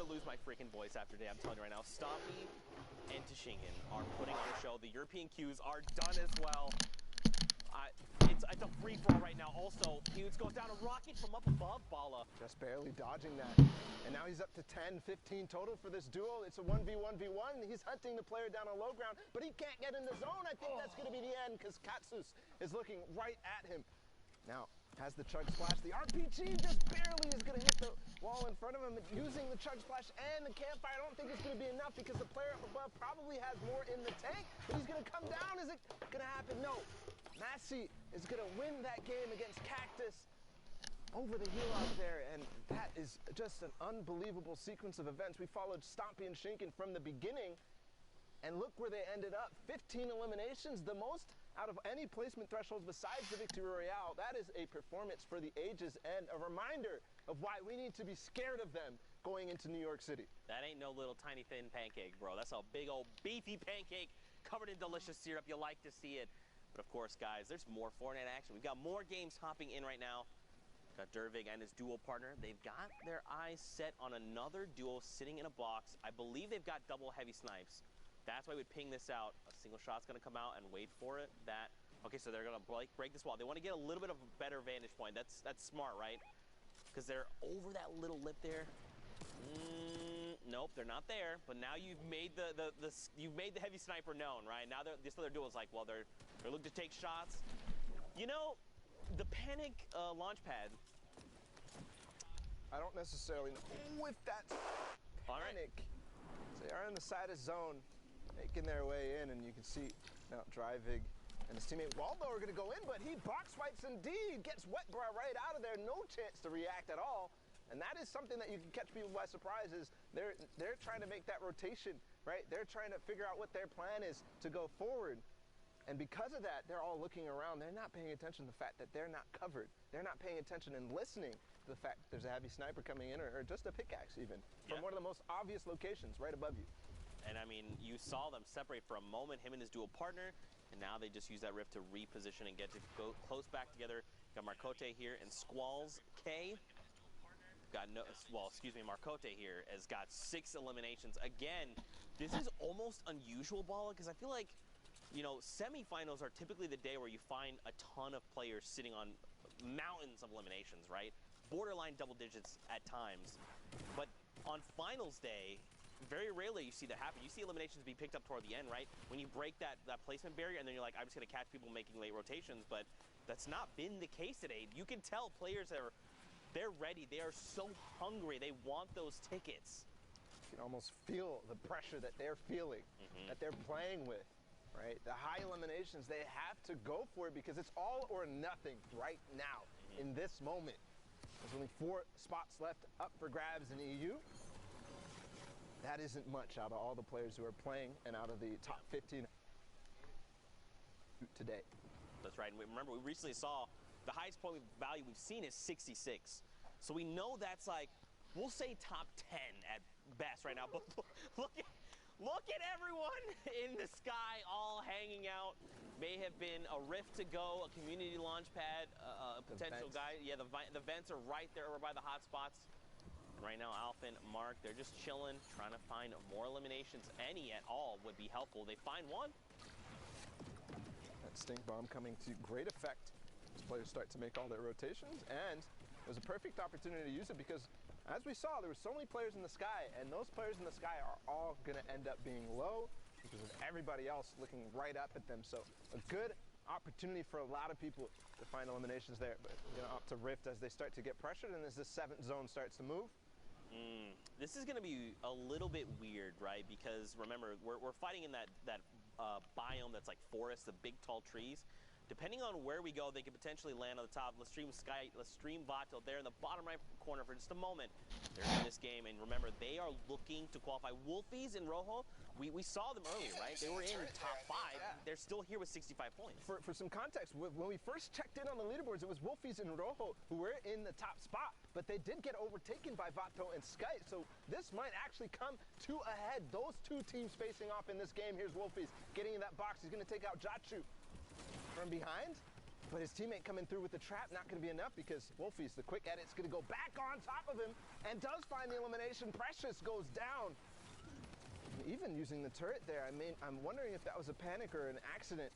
lose my freaking voice after today. I'm telling you right now, Stompy and Tashingen are putting on a show. The European queues are done as well. It's a free-for-all right now. Also, Hughes goes down a rocket from up above, Bala. Just barely dodging that. And now he's up to 10, 15 total for this duel. It's a 1v1v1. He's hunting the player down on low ground, but he can't get in the zone. I think that's going to be the end because Katsus is looking right at him. Now, has the Chug Splash. The RPG just barely is going to hit the wall in front of him. Using the Chug Splash and the campfire, I don't think it's going to be enough because the player up above probably has more in the tank, but he's going to come down. Is it going to happen? No. Massey is going to win that game against Cactus over the heel out there, and that is just an unbelievable sequence of events. We followed Stompy and Shinken from the beginning, and look where they ended up. 15 eliminations, the most out of any placement thresholds besides the Victory Royale. That is a performance for the ages and a reminder of why we need to be scared of them going into New York City. That ain't no little tiny thin pancake, bro. That's a big old beefy pancake covered in delicious syrup. You like to see it. But of course, guys, there's more Fortnite action. We've got more games hopping in right now. Got Dervig and his duel partner. They've got their eyes set on another duo sitting in a box. I believe they've got double heavy snipes. That's why we ping this out. A single shot's gonna come out and wait for it. Okay, so they're gonna break this wall. They want to get a little bit of a better vantage point. That's smart, right? Because they're over that little lip there. Nope, they're not there. But now you've made you've made the heavy sniper known, right? Now this other duel is like, well, they're looking to take shots. You know, the panic launch pad. I don't necessarily know if that's panic. They are in the side of zone, making their way in, and you can see now Drivig and his teammate Waldo are going to go in, but he box wipes indeed, gets Wetbrow right out of there, no chance to react at all. And that is something that you can catch people by surprise is they're trying to make that rotation, right? They're trying to figure out what their plan is to go forward. And because of that, they're all looking around. They're not paying attention to the fact that they're not covered. They're not paying attention and listening to the fact that there's a heavy sniper coming in or just a pickaxe even from one of the most obvious locations right above you. And I mean, you saw them separate for a moment, him and his dual partner, and now they just use that rift to reposition and get to go close back together. Got Marcote here and Squalls K. Marcote here has got 6 eliminations. Again, this is almost unusual, Bala, because I feel like, you know, semifinals are typically the day where you find a ton of players sitting on mountains of eliminations, right? Borderline double digits at times. But on finals day, very rarely you see that happen. You see eliminations be picked up toward the end, right? When you break that placement barrier and then you're like, I'm just going to catch people making late rotations. But that's not been the case today. You can tell players they're ready. They are so hungry. They want those tickets. You can almost feel the pressure that they're feeling, that they're playing with, right? The high eliminations, they have to go for it because it's all or nothing right now in this moment. There's only 4 spots left up for grabs in EU. That isn't much out of all the players who are playing and out of the top 15 today. That's right. And remember, we recently saw the highest point value we've seen is 66. So we know that's like, we'll say top 10 at best right now. But look at everyone in the sky all hanging out. May have been a rift to go, a community launch pad, a potential guy. Yeah, the vents are right there over by the hot spots. And right now, Alpha and Mark, they're just chilling, trying to find more eliminations. Any at all would be helpful. They find one. That stink bomb coming to great effect. Players start to make all their rotations, and it was a perfect opportunity to use it because, as we saw, there were so many players in the sky, and those players in the sky are all going to end up being low because of everybody else looking right up at them. So a good opportunity for a lot of people to find eliminations there, but up to Rift as they start to get pressured and as the 7th zone starts to move. This is going to be a little bit weird, right? Because remember, we're fighting in that biome that's like forest, the big tall trees. Depending on where we go, they could potentially land on the top. Let's stream Vato there in the bottom right corner for just a moment. They're in this game, and remember, they are looking to qualify. Wolfies and Rojo, we saw them earlier, right? They were in top 5. Yeah. They're still here with 65 points. For some context, when we first checked in on the leaderboards, it was Wolfies and Rojo who were in the top spot, but they did get overtaken by Vato and Sky, so this might actually come to a head. Those 2 teams facing off in this game. Here's Wolfies getting in that box. He's going to take out Jachu from behind. But his teammate coming through with the trap, not going to be enough because Wolfie's the quick edit's going to go back on top of him and does find the elimination. Precious goes down. Even using the turret there, I mean, I'm wondering if that was a panic or an accident.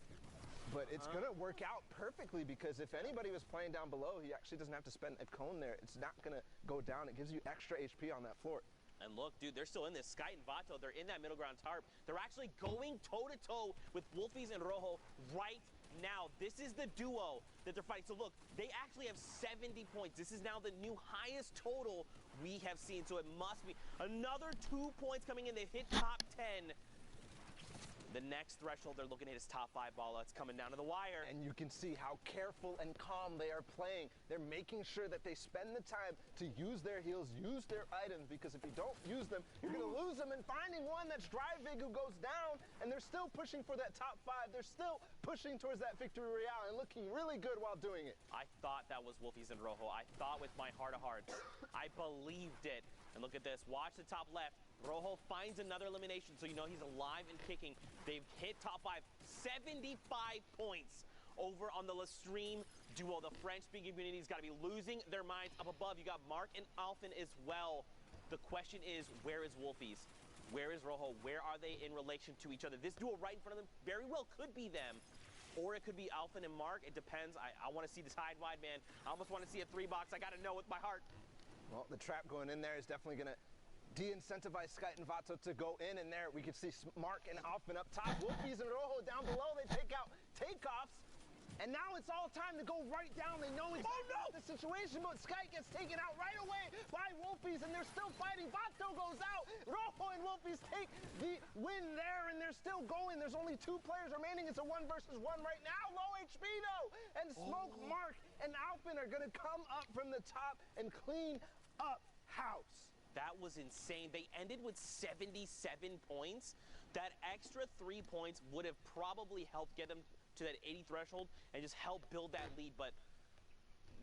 But it's going to work out perfectly because if anybody was playing down below, he actually doesn't have to spend a cone there. It's not going to go down. It gives you extra HP on that floor. And look, dude, they're still in this. Sky and Vato, they're in that middle ground tarp. They're actually going toe-to-toe with Wolfies and Rojo right now. This is the duo that they're fighting. So look, they actually have 70 points. This is now the new highest total we have seen. So it must be another 2 points coming in. They've hit top 10. The next threshold they're looking at is top 5 ball. It's coming down to the wire. And you can see how careful and calm they are playing. They're making sure that they spend the time to use their heals, use their items, because if you don't use them, you're going to lose them. And finding one that's Drivig who goes down, and they're still pushing for that top 5. They're still pushing towards that victory royale and looking really good while doing it. I thought that was Wolfies and Rojo. I thought with my heart of hearts. I believed it. And look at this. Watch the top left. Rojo finds another elimination, so you know he's alive and kicking. They've hit top 5, 75 points over on the Lestream duo. The French-speaking community's got to be losing their minds. Up above, you got Mark and Alphen as well. The question is, where is Wolfies? Where is Rojo? Where are they in relation to each other? This duo right in front of them very well could be them. Or it could be Alphen and Mark. It depends. I want to see the side wide, man. I almost want to see a 3-box. I got to know with my heart. Well, the trap going in there is definitely going to de-incentivize Sky and Vato to go in, and there we can see Mark and Alphen up top. Wolfies and Rojo down below. They take out takeoffs, and now it's all time to go right down. They know it's the situation, but Sky gets taken out right away by Wolfies, and they're still fighting. Vato goes out. Rojo and Wolfies take the win there, and they're still going. There's only 2 players remaining. It's a 1 versus 1 right now. Low HP though, and Smoke, Mark, and Alphen are gonna come up from the top and clean up house. That was insane. They ended with 77 points. That extra 3 points would have probably helped get them to that 80 threshold and just help build that lead. But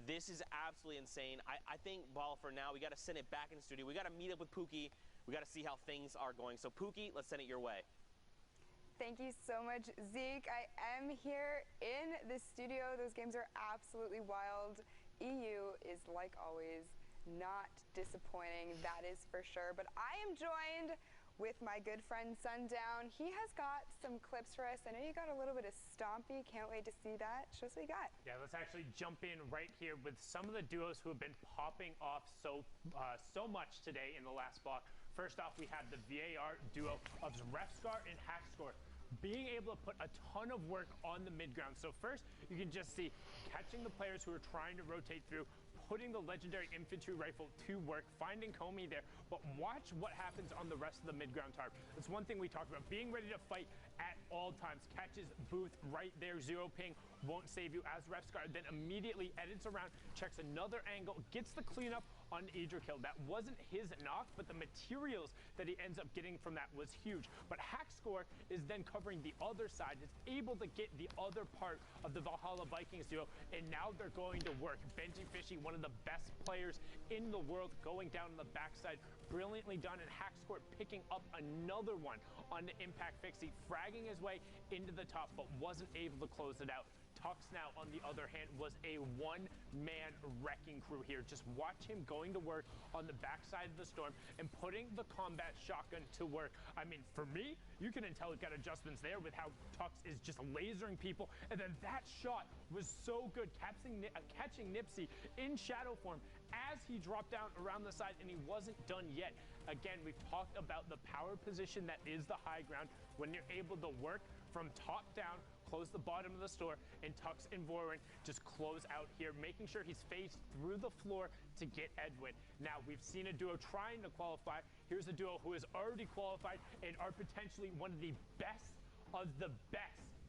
this is absolutely insane. I think, Ball, for now, we got to send it back in the studio. We got to meet up with Pookie. We got to see how things are going. So, Pookie, let's send it your way. Thank you so much, Zeke. I am here in the studio. Those games are absolutely wild. EU is, like always, not disappointing, that is for sure. But I am joined with my good friend Sundown. He has got some clips for us. I know you got a little bit of Stompy. Can't wait to see that. Show us what you got. Yeah, let's actually jump in right here with some of the duos who have been popping off so much today in the last block. First off, we have the VAR duo of Refscar and Hackscore being able to put a ton of work on the mid ground. So first, you can just see catching the players who are trying to rotate through, putting the legendary infantry rifle to work, finding Comey there, but watch what happens on the rest of the mid-ground tarp. That's one thing we talked about, being ready to fight at all times. Catches Booth right there, 0 ping, won't save you as Refscar, then immediately edits around, checks another angle, gets the cleanup on Idra kill. That wasn't his knock, but the materials that he ends up getting from that was huge. But Hackscore is then covering the other side, is able to get the other part of the Valhalla Vikings duo, and now they're going to work. Benji Fishy, one of the best players in the world, going down on the backside, brilliantly done, and Hackscore picking up another one on the Impact Fixie, fragging his way into the top, but wasn't able to close it out. Tux now, on the other hand, was a one-man wrecking crew here. Just watch him going to work on the backside of the storm and putting the combat shotgun to work. I mean, for me, you can tell he's got adjustments there with how Tux is just lasering people. And then that shot was so good, catching Nipsey in shadow form as he dropped down around the side, and he wasn't done yet. Again, we've talked about the power position that is the high ground when you're able to work from top down, close the bottom of the store, and Tux and Vorin just close out here, making sure he's faced through the floor to get Edwin. Now, we've seen a duo trying to qualify. Here's a duo who has already qualified and are potentially one of the best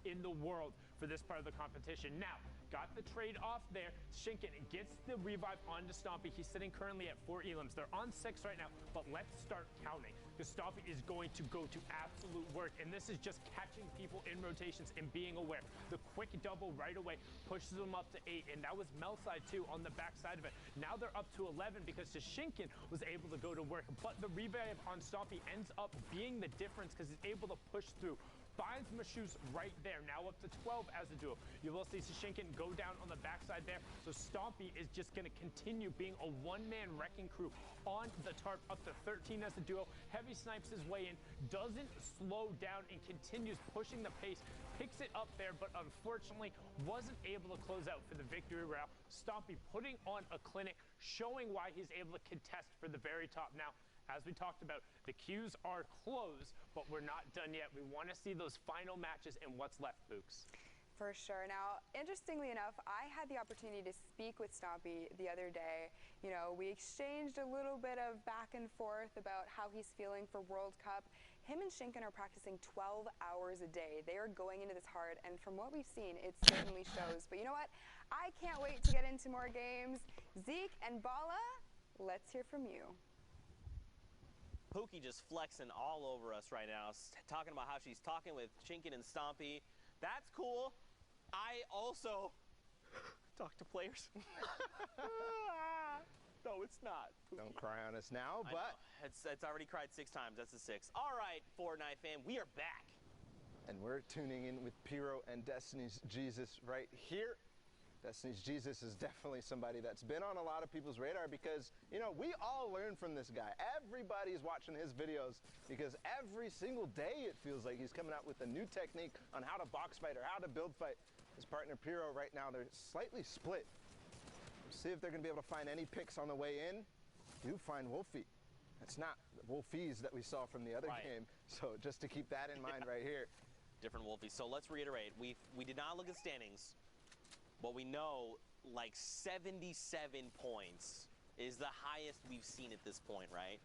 in the world for this part of the competition. Now, got the trade off there. Shinken gets the revive onto Stompy. He's sitting currently at 4 elims. They're on 6 right now, but let's start counting, because Stompy is going to go to absolute work, and this is just catching people in rotations and being aware. The quick double right away pushes them up to 8, and that was Melside too on the back side of it. Now they're up to 11 because Shinken was able to go to work, but the revive on Stompy ends up being the difference because he's able to push through finds Mashouz right there, now up to 12 as a duo. You will see Sashinkin go down on the backside there, so Stompy is just going to continue being a one-man wrecking crew on the tarp, up to 13 as a duo. Heavy snipes his way in, doesn't slow down, and continues pushing the pace, picks it up there, but unfortunately wasn't able to close out for the victory round. Stompy putting on a clinic, showing why he's able to contest for the very top. Now, as we talked about, the queues are closed, but we're not done yet. We want to see those final matches and what's left, Books. For sure. Now, interestingly enough, I had the opportunity to speak with Stompy the other day. You know, we exchanged a little bit of back and forth about how he's feeling for World Cup. Him and Shinken are practicing 12 hours a day. They are going into this hard, and from what we've seen, it certainly shows. But you know what? I can't wait to get into more games. Zeke and Bala, let's hear from you. Pookie just flexing all over us right now, talking about how she's talking with Shinken and Stompy. That's cool. I also talk to players. No, it's not. Pookie. Don't cry on us now, but it's already cried 6 times. That's a 6. All right, Fortnite fam, we are back. and we're tuning in with Pyro and Destiny's Jesus right here. Destiny's Jesus is definitely somebody that's been on a lot of people's radar because, you know, we all learn from this guy. Everybody's watching his videos because every single day it feels like he's coming out with a new technique on how to box fight or how to build fight. His partner Pyro right now, they're slightly split. We'll see if they're going to be able to find any picks on the way in. You find Wolfie. That's not the Wolfies that we saw from the other game. So just to keep that in mind right here. Different Wolfies. So let's reiterate. We did not look at standings. But we know like 77 points is the highest we've seen at this point, right?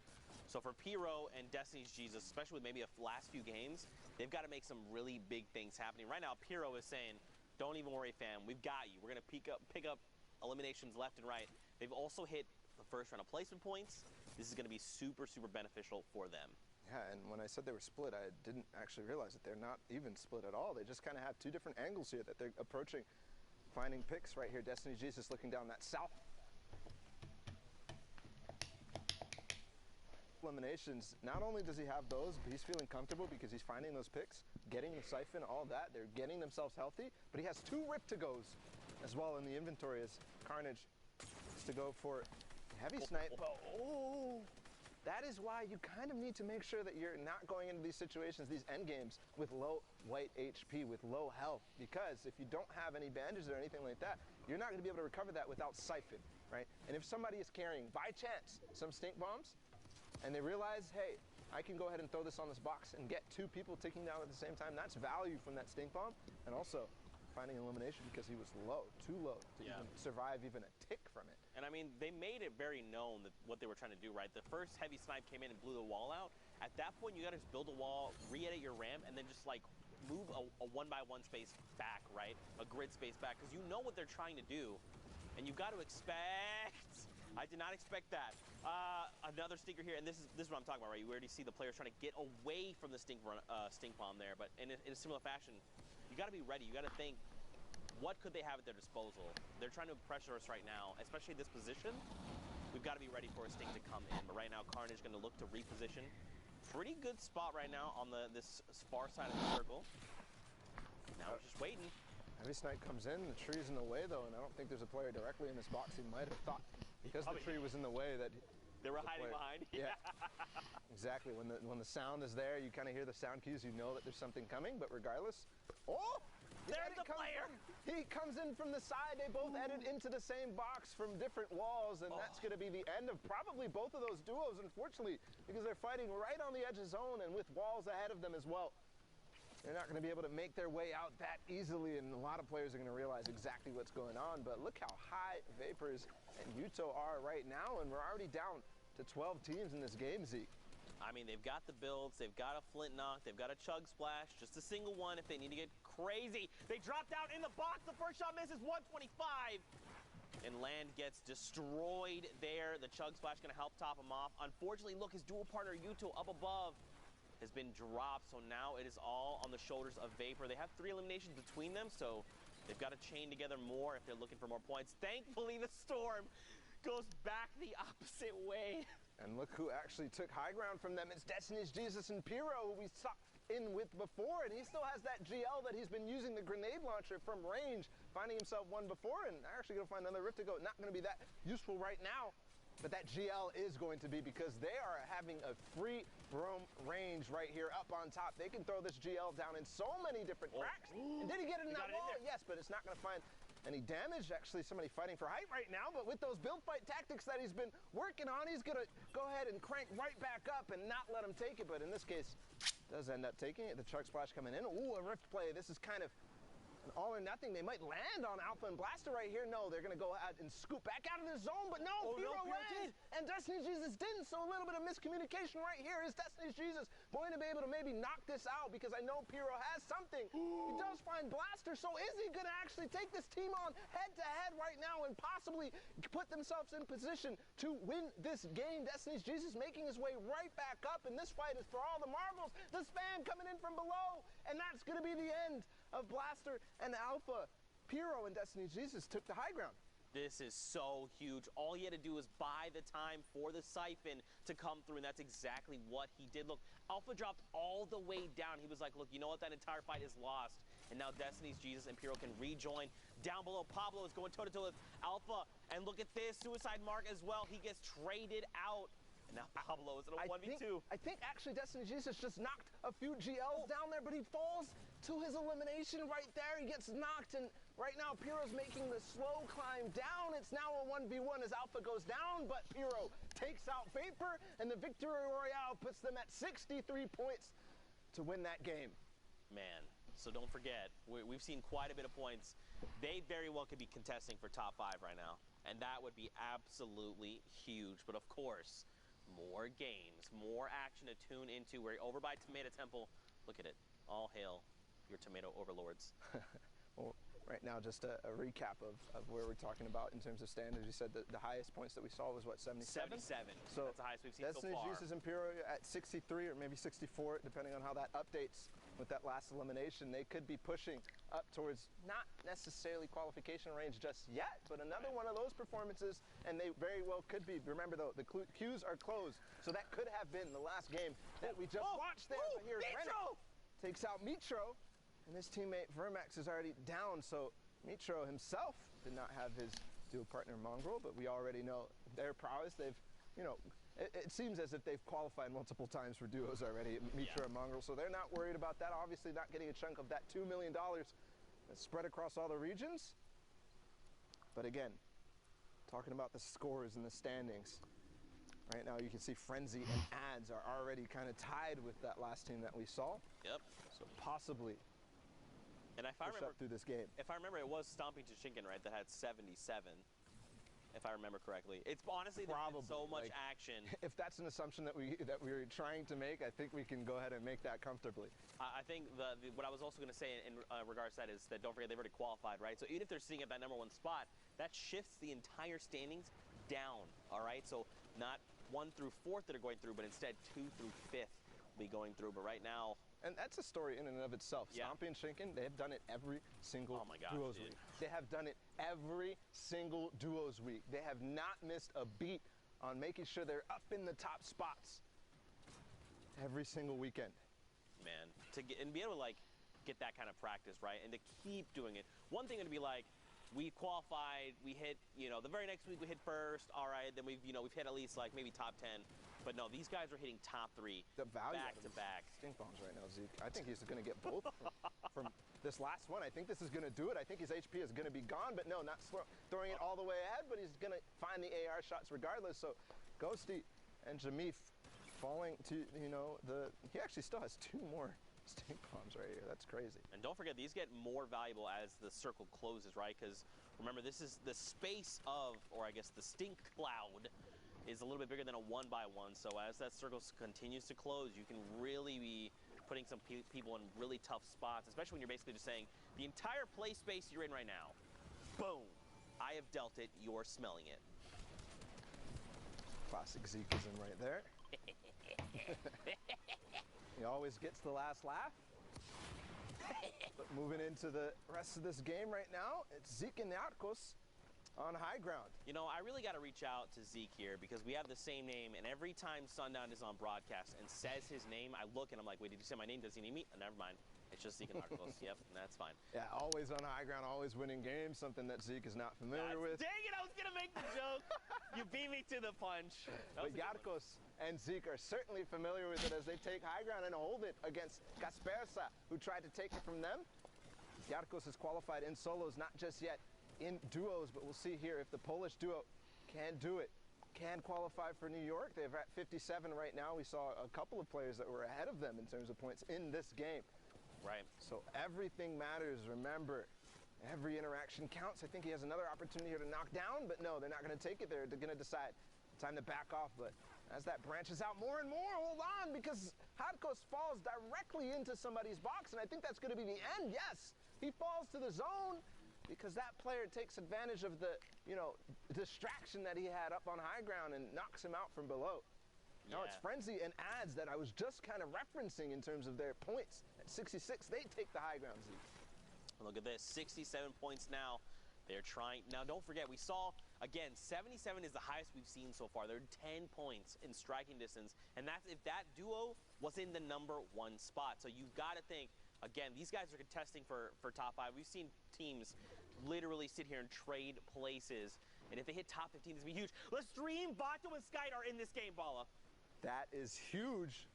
So for Pyro and Destiny's Jesus, especially with maybe the last few games, they've got to make some really big things happening. Right now, Pyro is saying, don't even worry, fam. We've got you. We're going to pick up eliminations left and right. They've also hit the first round of placement points. This is going to be super, super beneficial for them. Yeah, and when I said they were split, I didn't actually realize that they're not even split at all. They just kind of have two different angles here that they're approaching. Finding picks right here. Destiny Jesus looking down that south. Eliminations. Not only does he have those, but he's feeling comfortable because he's finding those picks, getting the siphon, all that. They're getting themselves healthy, but he has 2 rip-to-goes as well in the inventory as Carnage is to go for heavy snipe. Oh, that is why you kind of need to make sure that you're not going into these situations, these end games, with low white HP, with low health. Because if you don't have any bandages or anything like that, you're not going to be able to recover that without siphon, right? And if somebody is carrying, by chance, some stink bombs, and they realize, hey, I can go ahead and throw this on this box and get 2 people ticking down at the same time, that's value from that stink bomb. And also, finding elimination because he was low, too low to even survive even a tick from it. And I mean, they made it very known that what they were trying to do, right? The first heavy snipe came in and blew the wall out. At that point, you got to just build a wall, re-edit your ramp, and then just like move a 1x1 space back, right? A grid space back, because you know what they're trying to do, and you've got to expect. I did not expect that. Another stinker here, and this is what I'm talking about, right? You already see the players trying to get away from the stink bomb there, but in a similar fashion, you got to be ready. You got to think, what could they have at their disposal? They're trying to pressure us right now, especially this position. We've got to be ready for a stink to come in. But right now, Carnage going to look to reposition. Pretty good spot right now on this far side of the circle. Now we're just waiting. Heavy snipe comes in, the tree's in the way though, and I don't think there's a player directly in this box. He might have thought, because the tree was in the way, that they were hiding behind. Yeah, exactly. When the sound is there, you kind of hear the sound cues, you know that there's something coming, but regardless, oh! There's the player! He comes in from the side. They both entered into the same box from different walls, and that's going to be the end of probably both of those duos, unfortunately, because they're fighting right on the edge of zone and with walls ahead of them as well. They're not going to be able to make their way out that easily, and a lot of players are going to realize exactly what's going on. But look how high Vapors and Yuto are right now, and we're already down to 12 teams in this game, Zeke. I mean, they've got the builds, they've got a flint knock, they've got a chug splash, just a single one if they need to get crazy. They dropped out in the box, the first shot misses 125. And Land gets destroyed there. The chug splash gonna help top him off. Unfortunately, look, his dual partner Yuto up above has been dropped, so now it is all on the shoulders of Vapor. They have 3 eliminations between them, so they've got to chain together more if they're looking for more points. Thankfully, the Storm goes back the opposite way. And look who actually took high ground from them. It's Destiny's Jesus and Pyro, who we in with before, and he still has that GL that he's been using the grenade launcher from range, finding himself one before, and actually going to find another Rift to go. Not going to be that useful right now, but that GL is going to be, because they are having a free roam range right here up on top. They can throw this GL down in so many different cracks. And did he get it in that wall? Yes, but it's not going to find any damage. Actually, somebody fighting for height right now, but with those build fight tactics that he's been working on, he's going to go ahead and crank right back up and not let him take it. But in this case, does end up taking it. The Chug Splash coming in. Ooh, a Rift play. This is kind of an all or nothing. They might land on Alpha and Blaster right here. No, they're going to go out and scoop back out of the zone, but no, Pyro lands, and Destiny's Jesus didn't, so a little bit of miscommunication right here. Is Destiny's Jesus going to be able to maybe knock this out? Because I know Pyro has something. He does find Blaster, so is he going to actually take this team on head-to-head right now and possibly put themselves in position to win this game? Destiny's Jesus making his way right back up, and this fight is for all the marbles. The spam coming in from below, and that's going to be the end of Blaster and Alpha. Pyro and Destiny's Jesus took the high ground. This is so huge. All he had to do was buy the time for the siphon to come through, and that's exactly what he did. Look, Alpha dropped all the way down. He was like, look, you know what? That entire fight is lost. And now Destiny's Jesus and Pyro can rejoin. Down below, Pablo is going toe-to-toe with Alpha. And look at this, Suicide Mark as well. He gets traded out. And now Pablo is in a 1v2. I think actually Destiny Jesus just knocked a few GLs down there, but he falls to his elimination right there. He gets knocked, and right now Pyro's making the slow climb down. It's now a 1v1 as Alpha goes down, but Pyro takes out Vapor, and the Victory Royale puts them at 63 points to win that game. Man, so don't forget, we've seen quite a bit of points. They very well could be contesting for top 5 right now, and that would be absolutely huge. But of course, more games, more action to tune into. We're over by Tomato Temple. Look at it. All hail your tomato overlords. Well, right now, just a recap of where we're talking about in terms of standards. You said that the highest points that we saw was what, 77? 77. So that's the highest we've seen Destiny so far. Jesus and Pyro at 63 or maybe 64, depending on how that updates with that last elimination. They could be pushing up towards not necessarily qualification range just yet, but another one of those performances, and they very well could be. Remember, though, the queues are closed, so that could have been the last game that we just watched there. But here's Rennick takes out Mitro, and his teammate Vermax is already down, so Mitro himself did not have his dual partner Mongrel, but we already know their prowess. They've, you know, it seems as if they've qualified multiple times for duos already, Mitro and Mongrel, so they're not worried about that. Obviously not getting a chunk of that $2 million that's spread across all the regions. But again, talking about the scores and the standings, right now you can see Frenzy and Ads are already kind of tied with that last team that we saw. Yep. So possibly and if I remember, up through this game. If I remember, it was Stomping Toshinkin, right, that had 77. If I remember correctly. It's honestly probably so much action. If that's an assumption that we're trying to make, I think we can go ahead and make that comfortably. I think what I was also going to say in regards to that is that don't forget they've already qualified, right? So even if they're sitting at that #1 spot, that shifts the entire standings down, all right? So not 1 through 4th that are going through, but instead 2 through 5th will be going through. But right now, and that's a story in and of itself. Yeah. Stompy and Shinken, they have done it every single duos week. They have done it every single duos week. They have not missed a beat on making sure they're up in the top spots every single weekend. Man, to get and be able to like get that kind of practice, right? And to keep doing it. One thing would be like, we qualified, we hit, you know, the very next week we hit first, all right, then we've hit at least like maybe top 10. But no, these guys are hitting top 3 the value back to back. Stink bombs right now, Zeke. I think he's going to get both from this last one. I think this is going to do it. I think his HP is going to be gone, but no, not throwing it all the way ahead, but he's going to find the AR shots regardless. So Ghosty and Jameef falling to, you know, he actually still has 2 more stink bombs right here. That's crazy. And don't forget, these get more valuable as the circle closes, right? Because remember, this is the space of, or I guess the stink cloud is a little bit bigger than a 1x1. So as that circle continues to close, you can really be putting some people in really tough spots, especially when you're basically just saying, the entire play space you're in right now, boom, I have dealt it, you're smelling it. Classic Zeke is in right there. He always gets the last laugh. But moving into the rest of this game right now, it's Zeke and Narcos on high ground. You know, I really got to reach out to Zeke here because we have the same name, and every time Sundown is on broadcast and says his name, I look and I'm like, wait, did you say my name? Does he need me? Never mind. It's just Zeke and Arcos. Yep, that's fine. Yeah, always on high ground, always winning games, something that Zeke is not familiar with. Dang it, I was going to make the joke. You beat me to the punch. But Yarcos and Zeke are certainly familiar with it as they take high ground and hold it against Kaspersa, who tried to take it from them. Yarcos has qualified in solos, not just yet in duos, but we'll see here if the Polish duo can do it, can qualify for New York. They're at 57 right now. We saw a couple of players that were ahead of them in terms of points in this game. Right. So everything matters. Remember, every interaction counts. I think he has another opportunity here to knock down, but no, they're not going to take it. They're going to decide time to back off. But as that branches out more and more, hold on, because Hadkos falls directly into somebody's box, and I think that's going to be the end. Yes, he falls to the zone because that player takes advantage of the, distraction that he had up on high ground and knocks him out from below. Now it's Frenzy and Ads that I was just kind of referencing in terms of their points. At 66, they take the high ground lead. Look at this, 67 points now. They're trying. Now, don't forget, we saw, again, 77 is the highest we've seen so far. They're 10 points in striking distance, and that's if that duo was in the #1 spot. So you've got to think, again, these guys are contesting for top 5. We've seen teams literally sit here and trade places, and if they hit top 15, this would be huge. Lestream, Vato, and Skyt are in this game, Bala. That is huge.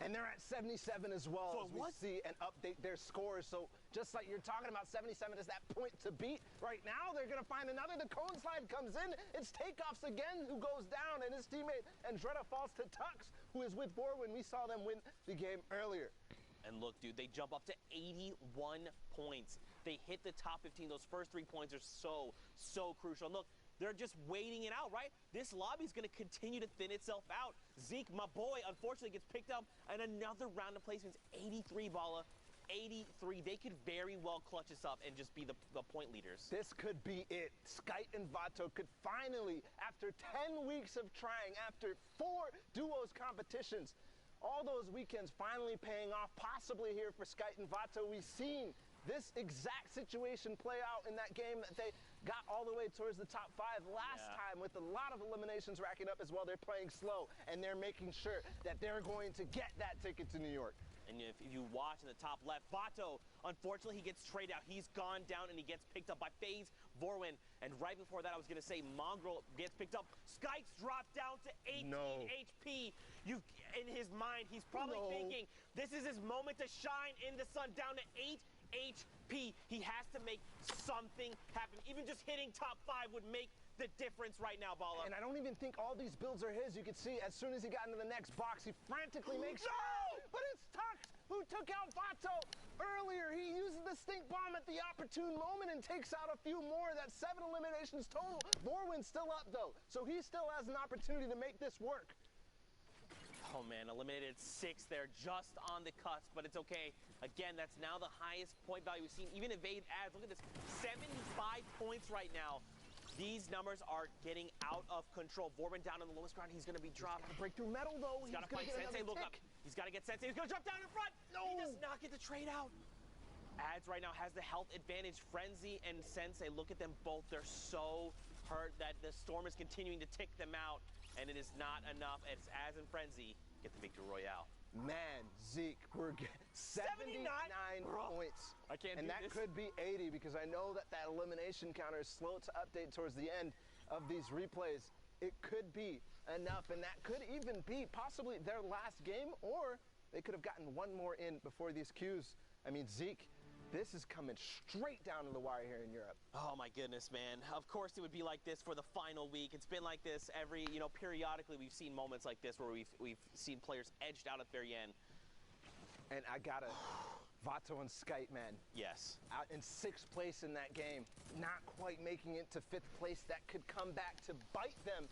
And they're at 77 as well, So as we see and update their scores. So just like you're talking about, 77 is that point to beat. Right now, they're going to find another. The cone slide comes in. It's Takeoffs again who goes down, and his teammate Andretta falls to Tux, who is with Borwin. We saw them win the game earlier. And look, dude, they jump up to 81 points. They hit the top 15. Those first 3 points are so crucial. And look, they're just waiting it out, right? This lobby is going to continue to thin itself out. Zeke, my boy, unfortunately gets picked up in another round of placements. 83, Bala. 83. They could very well clutch this up and just be the point leaders. This could be it. Skyt and Vato could finally, after 10 weeks of trying, after 4 duos competitions, all those weekends finally paying off, possibly here for Skyt and Vato. We've seen this exact situation play out in that game that they got all the way towards the top 5 last time with a lot of eliminations racking up as well. They're playing slow, and they're making sure that they're going to get that ticket to New York. And if you watch in the top left, Vato, unfortunately, he gets traded out. He's gone down, and he gets picked up by FaZe Vorwin. And right before that, I was going to say Mongrel gets picked up. Skyt's dropped down to 18 HP. In his mind, he's probably thinking, this is his moment to shine in the sun, down to 8 HP. He has to make something happen. Even just hitting top 5 would make the difference right now, Bala. And I don't even think all these builds are his. You can see as soon as he got into the next box, he frantically makes... No! But it's Tux who took out Vato earlier. He uses the stink bomb at the opportune moment and takes out a few more. That's 7 eliminations total. Borwin's still up, though, so he still has an opportunity to make this work. Oh, man, eliminated 6 there, just on the cusp, but it's okay. Again, that's now the highest point value we've seen. Even evade ads, look at this, 75 points right now. These numbers are getting out of control. Vorban down on the lowest ground, he's gonna be dropped. Breakthrough metal, though. He's gotta find Sensei, look up. He's gotta get Sensei, he's gonna jump down in front. No! He does not get the trade out. Ads right now has the health advantage. Frenzy and Sensei, look at them both. They're so hurt that the storm is continuing to tick them out. And it is not enough as Ads and Frenzy get the victory royale. Man, Zeke, we're getting 79 points. I can't and do that this. could be 80 because I know that elimination counter is slow to update towards the end of these replays. It could be enough, and that could even be possibly their last game, or they could have gotten one more in before these queues. I mean, Zeke, this is coming straight down to the wire here in Europe. Oh my goodness, man. Of course it would be like this for the final week. It's been like this every, periodically we've seen moments like this where we've seen players edged out at the very end. And I gotta, Vato and Skyt, man. Yes. Out in 6th place in that game, not quite making it to 5th place. That could come back to bite them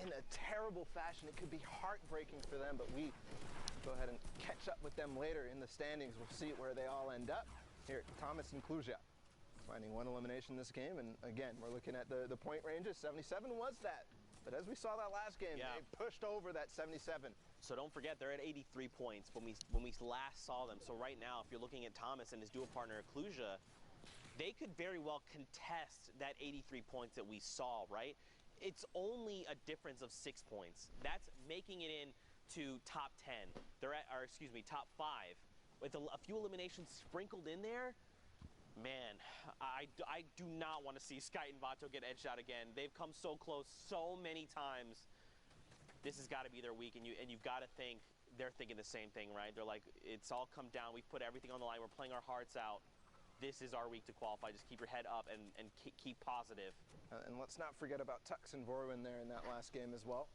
in a terrible fashion. It could be heartbreaking for them, but we go ahead and catch up with them later in the standings. We'll see where they all end up. Here, Thomas and Kluja finding 1 elimination this game, and again, we're looking at the point ranges. 77 was that, but as we saw that last game, they pushed over that 77. So don't forget, they're at 83 points when we last saw them. So right now, if you're looking at Thomas and his dual partner Kluja, they could very well contest that 83 points that we saw, right? It's only a difference of 6 points. That's making it into top 10. They're at, or excuse me, top 5. With a few eliminations sprinkled in there, man, I do not want to see Skite and Vato get edged out again. They've come so close so many times. This has got to be their week, and you've got to think they're thinking the same thing, right? They're like, it's all come down. We've put everything on the line. We're playing our hearts out. This is our week to qualify. Just keep your head up and keep positive. And let's not forget about Tux and Vorwin there in that last game as well.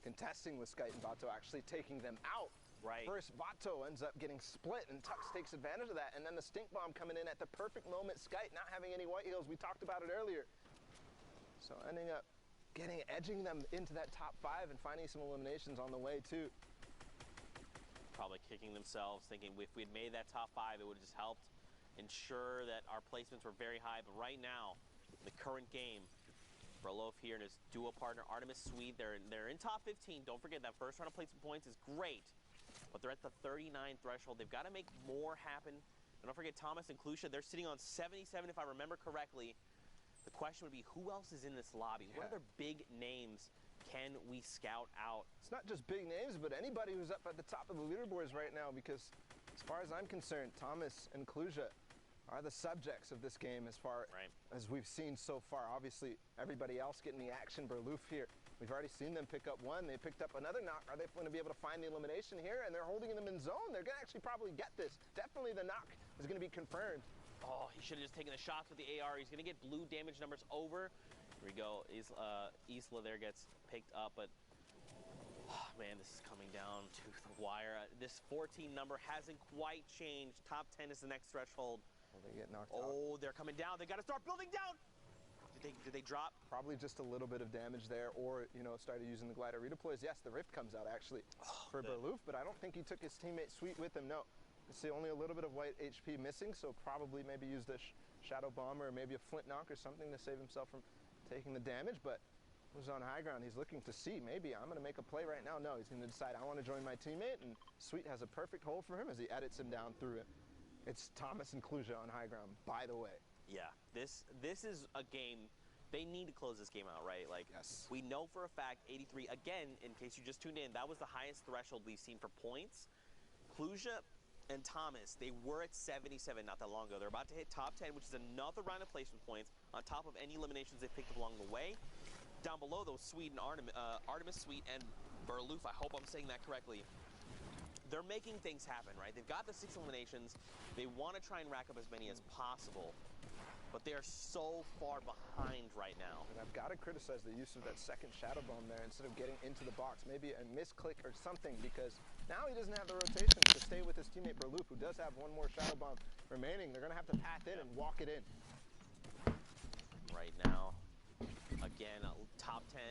Contesting with Skite and Vato, actually taking them out. Right. First, Vato ends up getting split, and Tux takes advantage of that. And then the stink bomb coming in at the perfect moment. Skite not having any white heals. We talked about it earlier. So ending up edging them into that top 5 and finding some eliminations on the way, too. Probably kicking themselves, thinking if we had made that top 5, it would have just helped ensure that our placements were very high. But right now, the current game, Berlof here and his duo partner, Artemis Swede, they're in top 15. Don't forget that first round of placement points is great. But they're at the 39 threshold. They've got to make more happen. And don't forget Thomas and Klusha, they're sitting on 77 if I remember correctly. The question would be, who else is in this lobby? What other big names can we scout out? It's not just big names, but anybody who's up at the top of the leaderboards right now, because as far as I'm concerned, Thomas and Klusha are the subjects of this game as far as we've seen so far. Obviously, everybody else getting the action. Berloof here, we've already seen them pick up one. They picked up another knock. Are they going to be able to find the elimination here? And they're holding them in zone. They're going to actually probably get this. Definitely the knock is going to be confirmed. Oh, he should have just taken the shots with the AR. He's going to get blue damage numbers over. Here we go. Isla there gets picked up, but oh, man, this is coming down to the wire. This 14 number hasn't quite changed. Top 10 is the next threshold. Well, they get knocked out. Oh, they're coming down. They got to start building down. Did they drop? Probably just a little bit of damage there, or, you know, started using the glider redeploys. Yes, the rift comes out, actually, for Berloof, but I don't think he took his teammate Sweet with him, no. You see only a little bit of white HP missing, so probably maybe used a Shadow Bomber or maybe a Flint Knock or something to save himself from taking the damage, but was on high ground. He's looking to see, maybe I'm going to make a play right now. No, he's going to decide, I want to join my teammate, and Sweet has a perfect hole for him as he edits him down through it. It's Thomas and Klusha on high ground, by the way. Yeah, this is a game. They need to close this game out, right? Like, yes. We know for a fact 83, again, in case you just tuned in, that was the highest threshold we've seen for points. Klusha and Thomas, they were at 77 not that long ago. They're about to hit top 10, which is another round of placement points on top of any eliminations they picked up along the way. Down below, though, Swede and Artemis Sweet and Berloof, I hope I'm saying that correctly. They're making things happen, right? They've got the 6 eliminations. They want to try and rack up as many as possible. But they are so far behind right now. And I've got to criticize the use of that second Shadow Bomb there instead of getting into the box. Maybe a misclick or something, because now he doesn't have the rotation to stay with his teammate Berloof, who does have one more Shadow Bomb remaining. They're going to have to path in and walk it in. Right now, again, top 10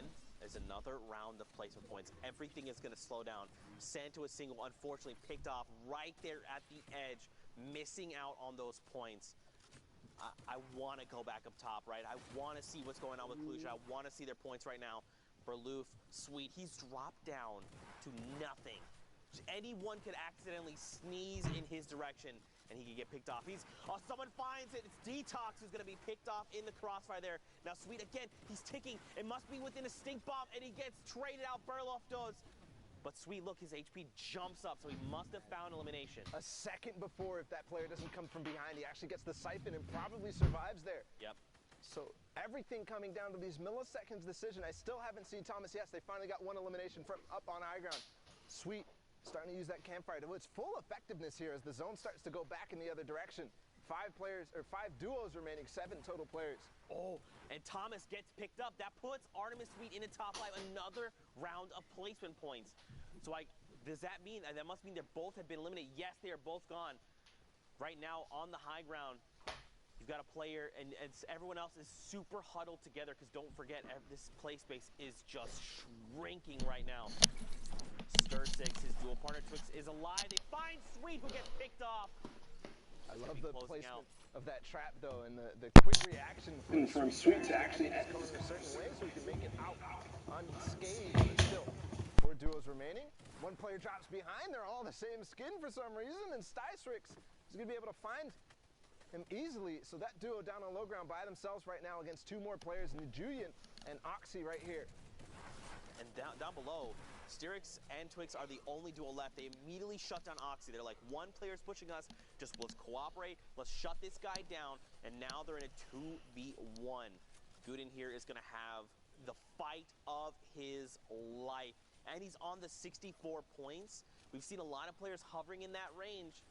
is another round of placement points. Everything is going to slow down. Santo is single, unfortunately picked off right there at the edge, missing out on those points. I want to go back up top, right? I want to see what's going on with Klusha. I want to see their points right now. Berloof, Sweet, he's dropped down to nothing. Anyone could accidentally sneeze in his direction, and he could get picked off. Someone finds it. It's Detox who's going to be picked off in the crossfire there. Now, Sweet, again, he's ticking. It must be within a stink bomb, and he gets traded out. Berloff does. But Sweet, look, his HP jumps up, so he must have found elimination. A second before, if that player doesn't come from behind, he actually gets the siphon and probably survives there. Yep. So everything coming down to these milliseconds decision. I still haven't seen Thomas. Yes, they finally got one elimination from up on high ground. Sweet starting to use that campfire to its full effectiveness here as the zone starts to go back in the other direction. 5 duos remaining, 7 total players. Oh, and Thomas gets picked up. That puts Artemis Sweet in the top 5, another round of placement points. So does that mean, that must mean they both have been eliminated? Yes, they are both gone. Right now on the high ground, you've got a player, and everyone else is super huddled together, because don't forget, this play space is just shrinking right now. Stir6, his dual partner Twix, is alive. They find Sweet, who gets picked off. I love the placement of that trap, though, and the quick reaction from Sweet to actually going a certain way so he can make it out unscathed. But still, 4 duos remaining. One player drops behind. They're all the same skin for some reason, and Stysrix is going to be able to find him easily. So that duo down on low ground by themselves right now against two more players, Julian and Oxy right here. And down below, Styrex and Twix are the only duo left. They immediately shut down Oxy. They're like, one player's pushing us, just let's cooperate, let's shut this guy down, and now they're in a 2v1. Gooden here is gonna have the fight of his life, and he's on the 64 points. We've seen a lot of players hovering in that range.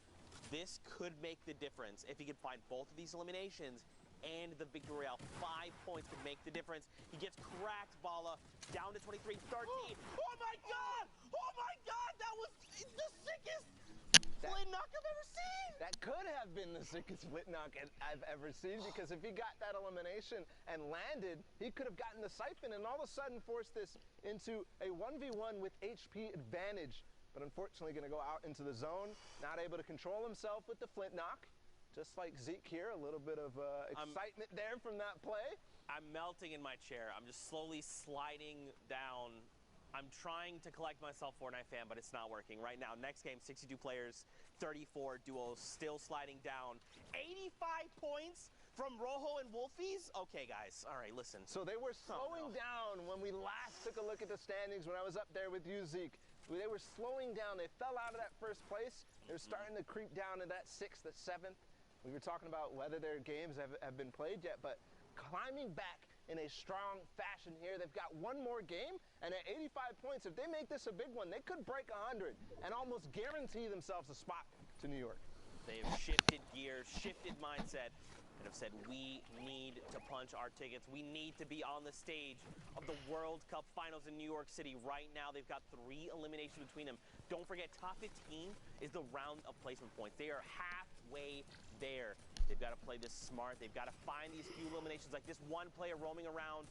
This could make the difference if he can find both of these eliminations and the victory royale. 5 points could make the difference. He gets cracked, Bala, down to 23, 13. Oh my God! Oh my God! That was the sickest split knock I've ever seen! That could have been the sickest split knock I've ever seen, because if he got that elimination and landed, he could have gotten the siphon and all of a sudden forced this into a 1v1 with HP advantage. But unfortunately going to go out into the zone, not able to control himself with the flint knock. Just like Zeke here, a little bit of excitement there from that play. I'm melting in my chair. I'm just slowly sliding down. I'm trying to collect myself, Fortnite fan, but it's not working. Right now, next game, 62 players, 34 duos, still sliding down. 85 points from Rojo and Wolfies? Okay, guys. All right, listen. So they were slowing down when we last took a look at the standings when I was up there with you, Zeke. They were slowing down. They fell out of that first place. They're starting to creep down to that 6th, that 7th. We were talking about whether their games have been played yet, but climbing back in a strong fashion here. They've got one more game, and at 85 points, if they make this a big one, they could break 100 and almost guarantee themselves a spot to New York. They've shifted gears, shifted mindset, and have said, we need to punch our tickets. We need to be on the stage of the World Cup Finals in New York City right now. They've got 3 eliminations between them. Don't forget, top 15 is the round of placement points. They are halfway there. They've got to play this smart. They've got to find these few eliminations, like this one player roaming around.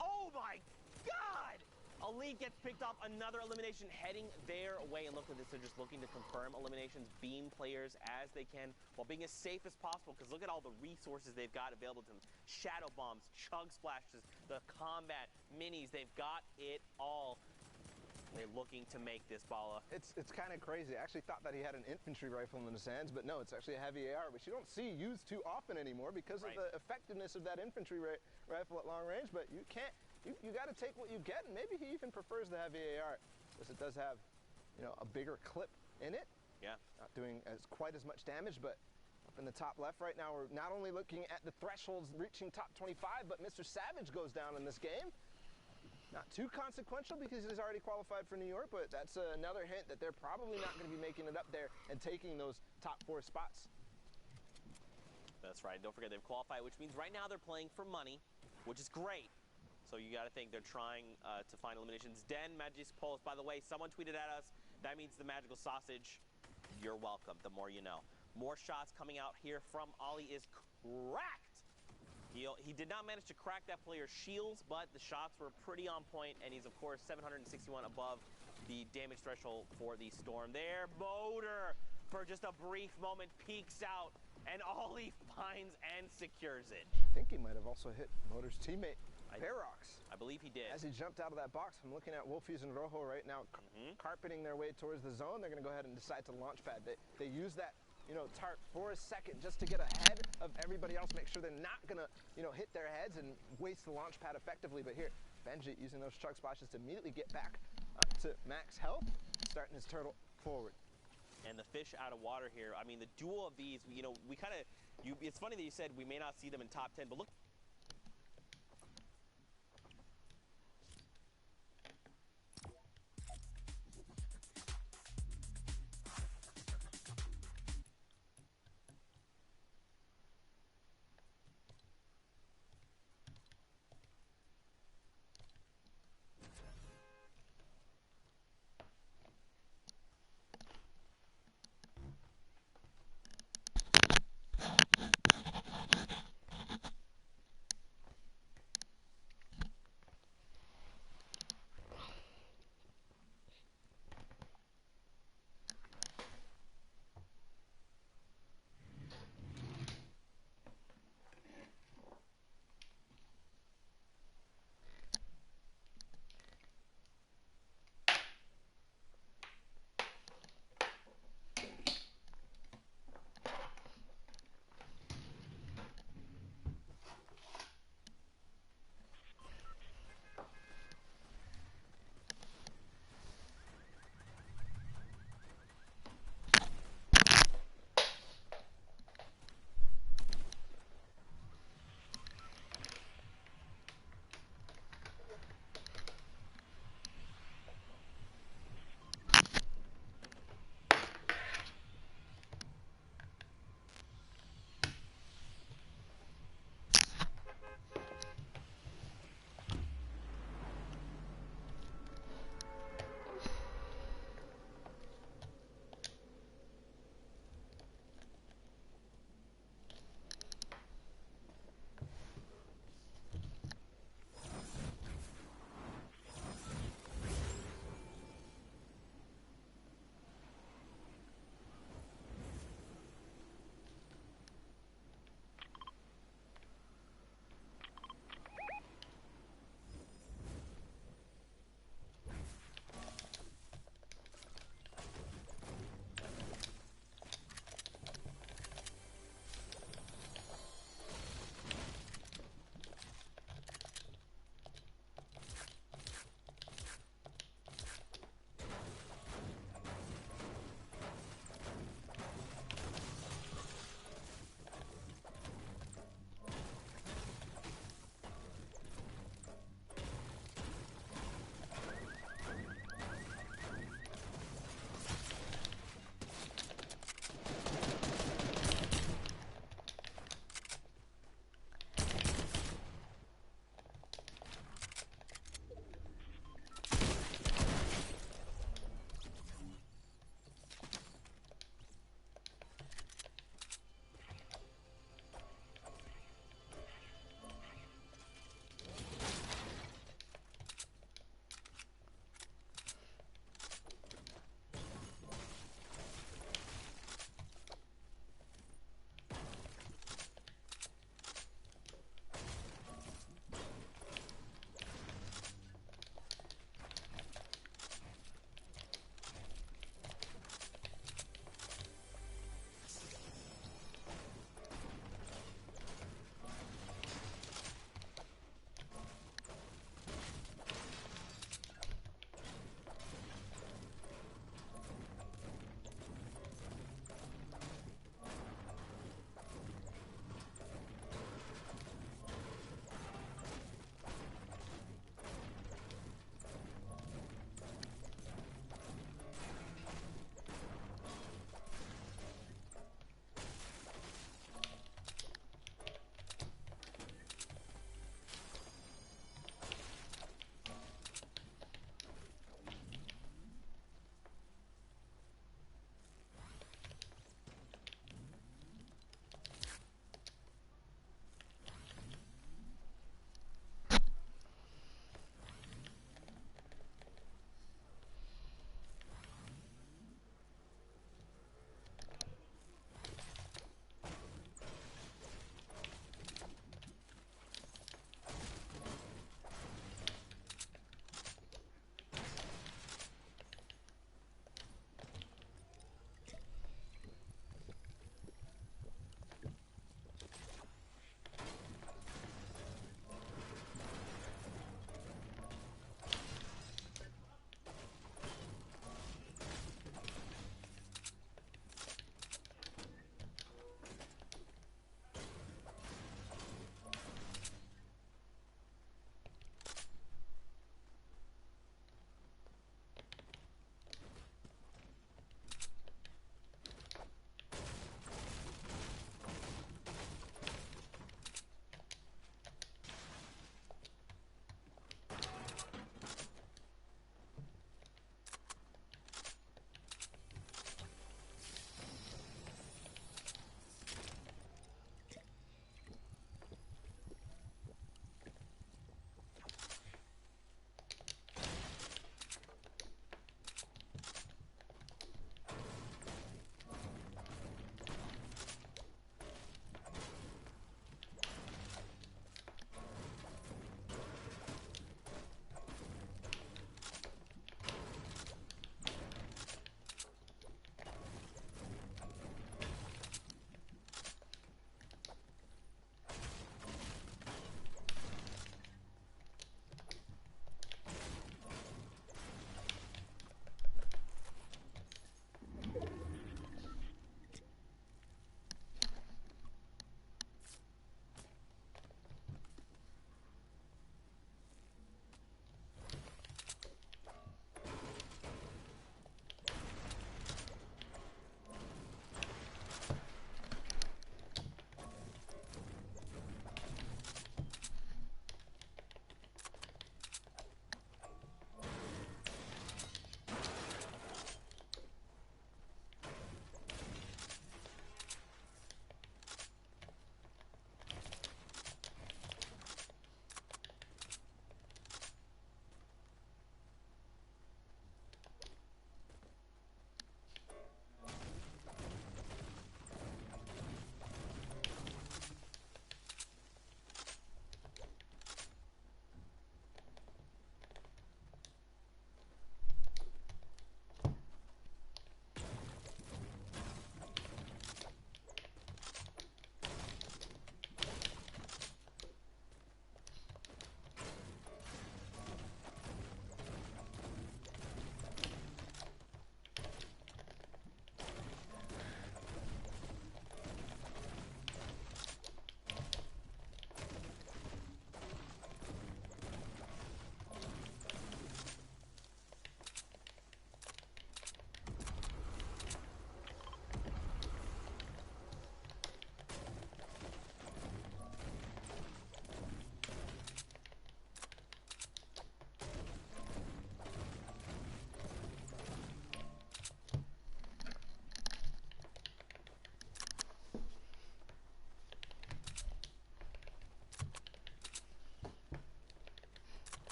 Oh my God! Elite gets picked off, another elimination heading their way. And look at this, they're just looking to confirm eliminations, beam players as they can while being as safe as possible, because look at all the resources they've got available to them. Shadow bombs, chug splashes, the combat, minis, they've got it all. They're looking to make this, Bala. It's kind of crazy. I actually thought that he had an infantry rifle in his hands, but no, it's actually a heavy AR, which you don't see used too often anymore because of the effectiveness of that infantry rifle at long range, but you can't. You got to take what you get, and maybe he even prefers the heavy AR, because it does have, you know, a bigger clip in it. Yeah. Not doing quite as much damage, but up in the top left right now, we're not only looking at the thresholds reaching top 25, but Mr. Savage goes down in this game. Not too consequential because he's already qualified for New York, but that's another hint that they're probably not going to be making it up there and taking those top 4 spots. That's right. Don't forget they've qualified, which means right now they're playing for money, which is great. So you got to think they're trying to find eliminations. Den Magis Pulse, by the way, someone tweeted at us. That means the magical sausage. You're welcome. The more you know. More shots coming out here from Ollie is cracked. He did not manage to crack that player's shields, but the shots were pretty on point, and he's, of course, 761 above the damage threshold for the Storm. There, Motor, for just a brief moment, peeks out, and Ollie finds and secures it. I think he might have also hit Motor's teammate, Barox. I believe he did. As he jumped out of that box, I'm looking at Wolfies and Rojo right now, carpeting their way towards the zone. They're going to go ahead and decide to launch pad. They use that, you know, tarp for a second just to get ahead of everybody else, make sure they're not going to, you know, hit their heads and waste the launch pad effectively. But here, Benji using those chug splashes to immediately get back up to max health, starting his turtle forward. And the fish out of water here. I mean, the duel of these, you know, we kind of, it's funny that you said we may not see them in top 10, but look.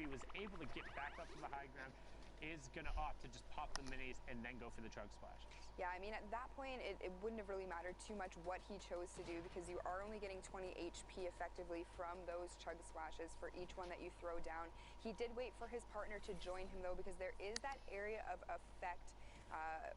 he was able to get back up to the high ground, is going to opt to just pop the minis and then go for the chug splashes. Yeah, I mean, at that point, it wouldn't have really mattered too much what he chose to do because you are only getting 20 HP effectively from those chug splashes for each one that you throw down. He did wait for his partner to join him, though, because there is that area of effect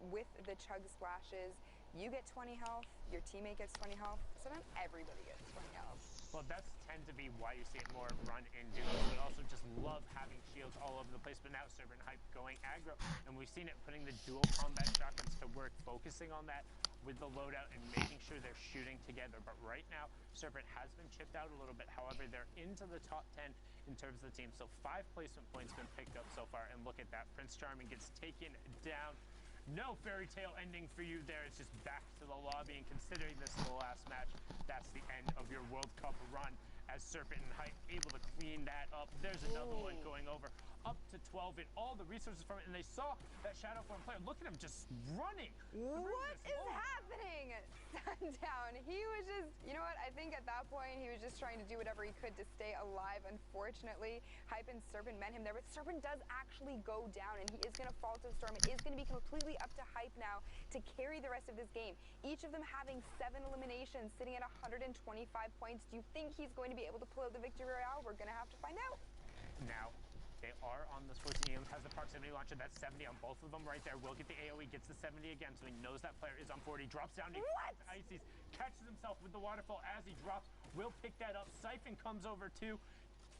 with the chug splashes. You get 20 health, your teammate gets 20 health, so then everybody gets 20 health. Well, that's tend to be why you see it more run in duos, but also just love having shields all over the place. But now Serpent Hype going aggro, and we've seen it putting the dual combat shotguns to work, focusing on that with the loadout and making sure they're shooting together. But right now, Serpent has been chipped out a little bit. However, they're into the top 10 in terms of the team. So 5 placement points been picked up so far, and look at that. Prince Charming gets taken down. No fairy tale ending for you there. It's just back to the lobby, and considering this is the last match, that's the end of your World Cup run, as Serpent and Hype able to clean that up. There's another one going over, up to 12 in all the resources from it, and they saw that Shadow Form player. Look at him just running. What is happening? Sundown. He was just, you know what, I think at that point he was just trying to do whatever he could to stay alive. Unfortunately, Hype and Serpent met him there, but Serpent does actually go down, and he is going to fall to the storm. It is going to be completely up to Hype now to carry the rest of this game. Each of them having 7 eliminations, sitting at 125 points. Do you think he's going to be able to pull out the victory royale? We're going to have to find out. Now, they are on this 14. Has the proximity launcher. That's 70 on both of them right there. Will get the AoE, gets the 70 again, so he knows that player is on 40. Drops down to Ices, catches himself with the waterfall as he drops. Will pick that up. Siphon comes over too.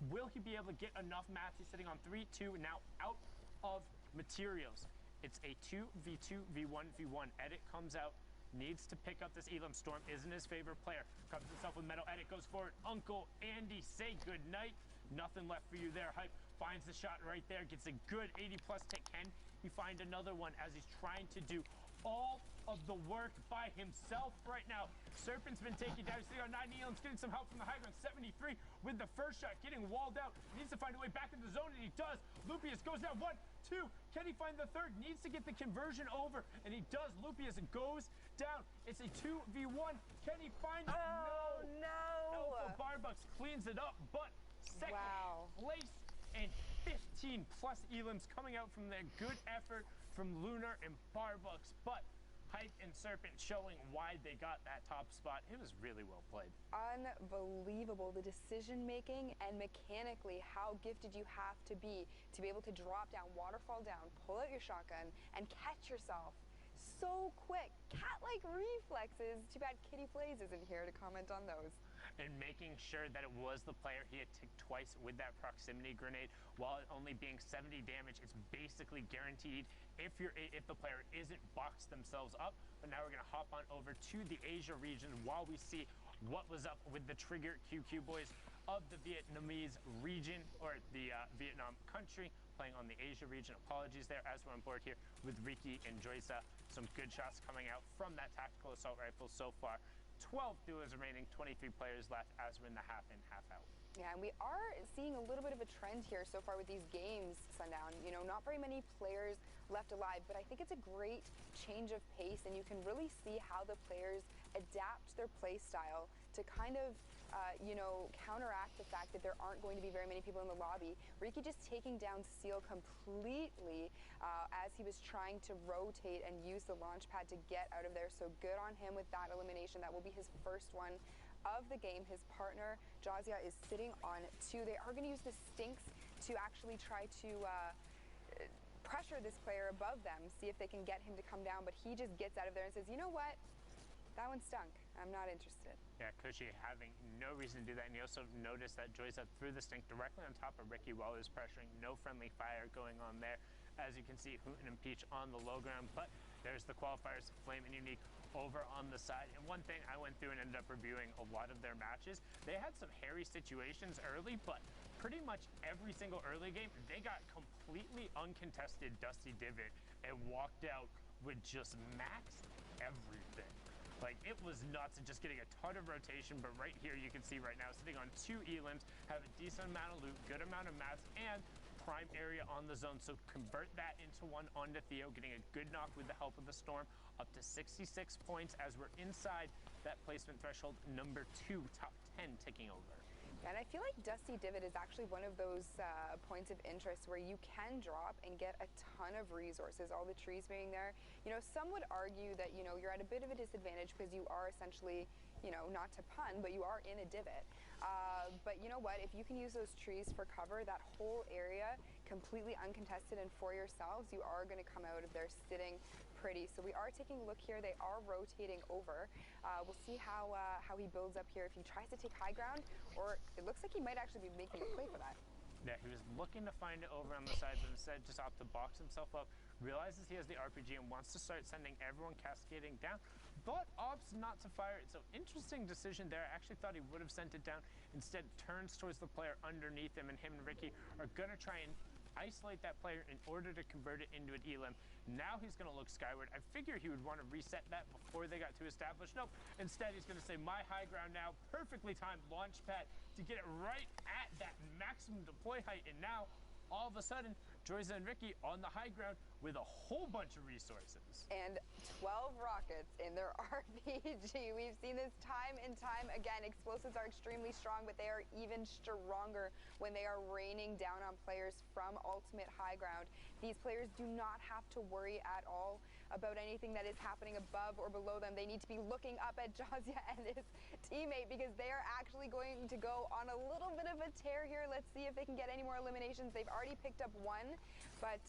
Will he be able to get enough mats? He's sitting on 3, 2, now out of materials. It's a 2v2, v1, v1. Edit comes out. Needs to pick up this Elam. Storm isn't his favorite player. Covers himself with metal. Edit goes forward. Uncle Andy, say goodnight. Nothing left for you there. Hype finds the shot right there. Gets a good 80 plus tick. Can he find another one as he's trying to do all of the work by himself right now? Serpent's been taken down. He's on 9 Elam's getting some help from the high ground. 73 with the first shot. Getting walled out. Needs to find a way back in the zone, and he does. Lupius goes down 1, 2. Can he find the third? Needs to get the conversion over, and he does. Lupius goes down. It's a 2v1. Can he find it? Oh, no. Alpha Barbucks cleans it up, but second place and 15 plus elims coming out from there. Good effort from Lunar and Barbucks, but Hype and Serpent showing why they got that top spot. It was really well played. Unbelievable. The decision making and mechanically how gifted you have to be able to drop down, waterfall down, pull out your shotgun, and catch yourself so quick. Cat-like reflexes. Too bad Kitty Plays isn't here to comment on those. And making sure that it was the player he had ticked twice with that proximity grenade. While it only being 70 damage, it's basically guaranteed if the player isn't boxed themselves up. But now we're going to hop on over to the Asia region while we see what was up with the Trigger QQ boys of the Vietnamese region, or the Vietnam country, playing on the Asia region. Apologies there, as we're on board here with Ricky and Joysa. Some good shots coming out from that tactical assault rifle so far. 12 duos remaining, 23 players left as we're in the half in, half out. Yeah, and we are seeing a little bit of a trend here so far with these games, Sundown. You know, not very many players left alive, but I think it's a great change of pace, and you can really see how the players adapt their play style to kind of counteract the fact that there aren't going to be very many people in the lobby. Ricky just taking down Seal completely as he was trying to rotate and use the launch pad to get out of there. So good on him with that elimination. That will be his first one of the game. His partner, Jazia, is sitting on 2. They are going to use the Stinks to actually try to pressure this player above them, see if they can get him to come down, but he just gets out of there and says, you know what? That one stunk. I'm not interested. Yeah, Cushy having no reason to do that. And you also noticed that Joyce threw the stink directly on top of Ricky while he was pressuring. No friendly fire going on there. As you can see, Hooten and Peach on the low ground. But there's the qualifiers, Flame and Unique over on the side. And one thing I went through and ended up reviewing a lot of their matches, they had some hairy situations early, but pretty much every single early game, they got completely uncontested Dusty Divot and walked out with just max everything. Like, it was nuts and just getting a ton of rotation, but right here you can see right now, sitting on 2 elims, have a decent amount of loot, good amount of mats, and prime area on the zone. So convert that into one onto Theo, getting a good knock with the help of the Storm, up to 66 points as we're inside that placement threshold, number 2, top 10 ticking over. And I feel like Dusty Divot is actually one of those points of interest where you can drop and get a ton of resources, all the trees being there. You know, some would argue that, you know, you're at a bit of a disadvantage because you are essentially, you know, not to pun, but you are in a divot. But you know what? If you can use those trees for cover, that whole area completely uncontested and for yourselves, you are going to come out of there sitting pretty. So we are taking a look here. They are rotating over. We'll see how he builds up here. If he tries to take high ground, or it looks like he might actually be making a play for that. Yeah, he was looking to find it over on the sides, but instead just opted to box himself up, realizes he has the RPG and wants to start sending everyone cascading down, but opts not to fire it. So interesting decision there. I actually thought he would have sent it down. Instead turns towards the player underneath him, and him and Ricky are going to try and isolate that player in order to convert it into an elim. Now he's going to look skyward. I figure he would want to reset that before they got too established. Nope. Instead, he's going to say, my high ground now. Perfectly timed launch pad to get it right at that maximum deploy height. And now, all of a sudden, Joyza and Ricky on the high ground with a whole bunch of resources. And 12 rockets in their RPG. We've seen this time and time again. Explosives are extremely strong, but they are even stronger when they are raining down on players from ultimate high ground. These players do not have to worry at all about anything that is happening above or below them. They need to be looking up at Jazia and his teammate because they are actually going to go on a little bit of a tear here. Let's see if they can get any more eliminations. They've already picked up one, but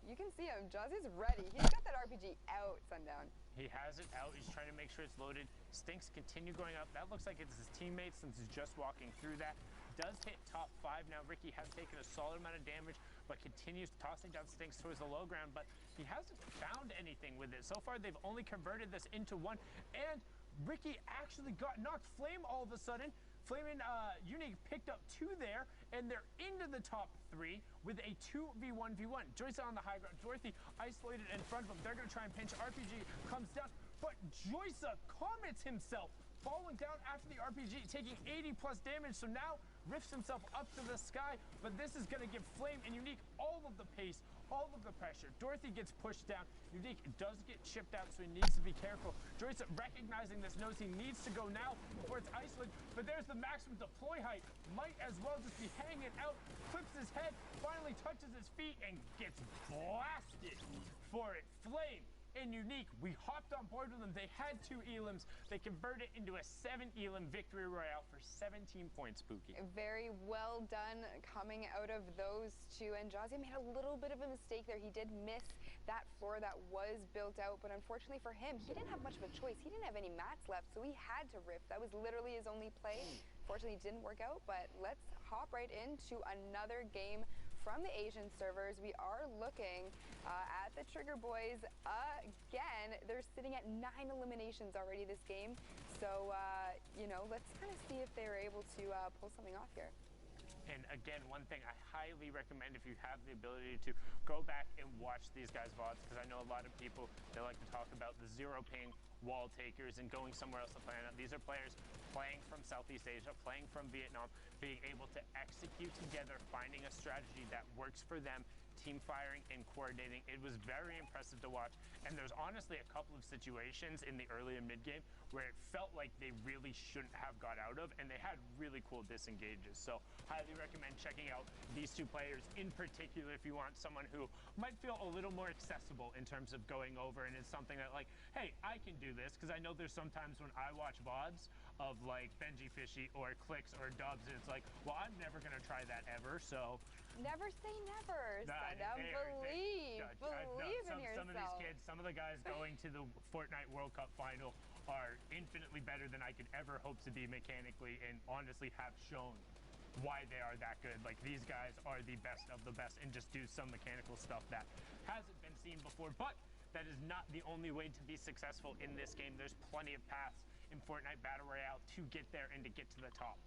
you can see him. Jazia's ready. He's got that RPG out, Sundown. He has it out. He's trying to make sure it's loaded. Stinks continue going up. That looks like it's his teammates since he's just walking through that. Does hit top 5 now. Ricky has taken a solid amount of damage, but continues tossing down Stinks towards the low ground, but he hasn't found anything with it. So far, they've only converted this into one, and Ricky actually got knocked flame all of a sudden. Flame and Unique picked up 2 there, and they're into the top 3 with a 2v1v1. Joyce on the high ground. Dorothy isolated in front of him. They're going to try and pinch. RPG comes down, but Joyce commits himself, falling down after the RPG, taking 80 plus damage. So now rifts himself up to the sky, but this is going to give Flame and Unique all of the pace, all of the pressure. Dorothy gets pushed down. Unique does get chipped out, so he needs to be careful. Joyce, recognizing this, knows he needs to go now before it's isolated, but there's the maximum deploy height. Might as well just be hanging out, flips his head, finally touches his feet, and gets blasted for it. Flame and Unique, we hopped on board with them. They had 2 elims. They converted into a 7 elim victory royale for 17 points, Pookie. Very well done coming out of those 2. And Jazia made a little bit of a mistake there. He did miss that floor that was built out, but unfortunately for him, he didn't have much of a choice. He didn't have any mats left, so he had to rift. That was literally his only play. Fortunately, it didn't work out, but let's hop right into another game from the Asian servers. We are looking at the Trigger Boys again. They're sitting at 9 eliminations already this game. So, you know, let's kind of see if they're able to pull something off here. And again, one thing I highly recommend if you have the ability to go back and watch these guys' VODs, because I know a lot of people, they like to talk about the zero ping wall takers and going somewhere else to play on. These are players playing from Southeast Asia, playing from Vietnam, being able to execute together, finding a strategy that works for them, team firing and coordinating. It was very impressive to watch, and there's honestly a couple of situations in the early and mid game where it felt like they really shouldn't have got out of, and they had really cool disengages. So highly recommend checking out these 2 players in particular if you want someone who might feel a little more accessible in terms of going over, and it's something that like, hey, I can do this, because I know there's sometimes when I watch VODs of like Benji Fishy or Clicks or Dubs, and it's like, well, I'm never gonna try that ever, so never say never. Believe in yourself. Some of these kids, some of the guys going to the Fortnite World Cup final are infinitely better than I could ever hope to be mechanically, and honestly have shown why they are that good. Like, these guys are the best of the best and just do some mechanical stuff that hasn't been seen before. But that is not the only way to be successful in this game. There's plenty of paths in Fortnite Battle Royale to get there and to get to the top.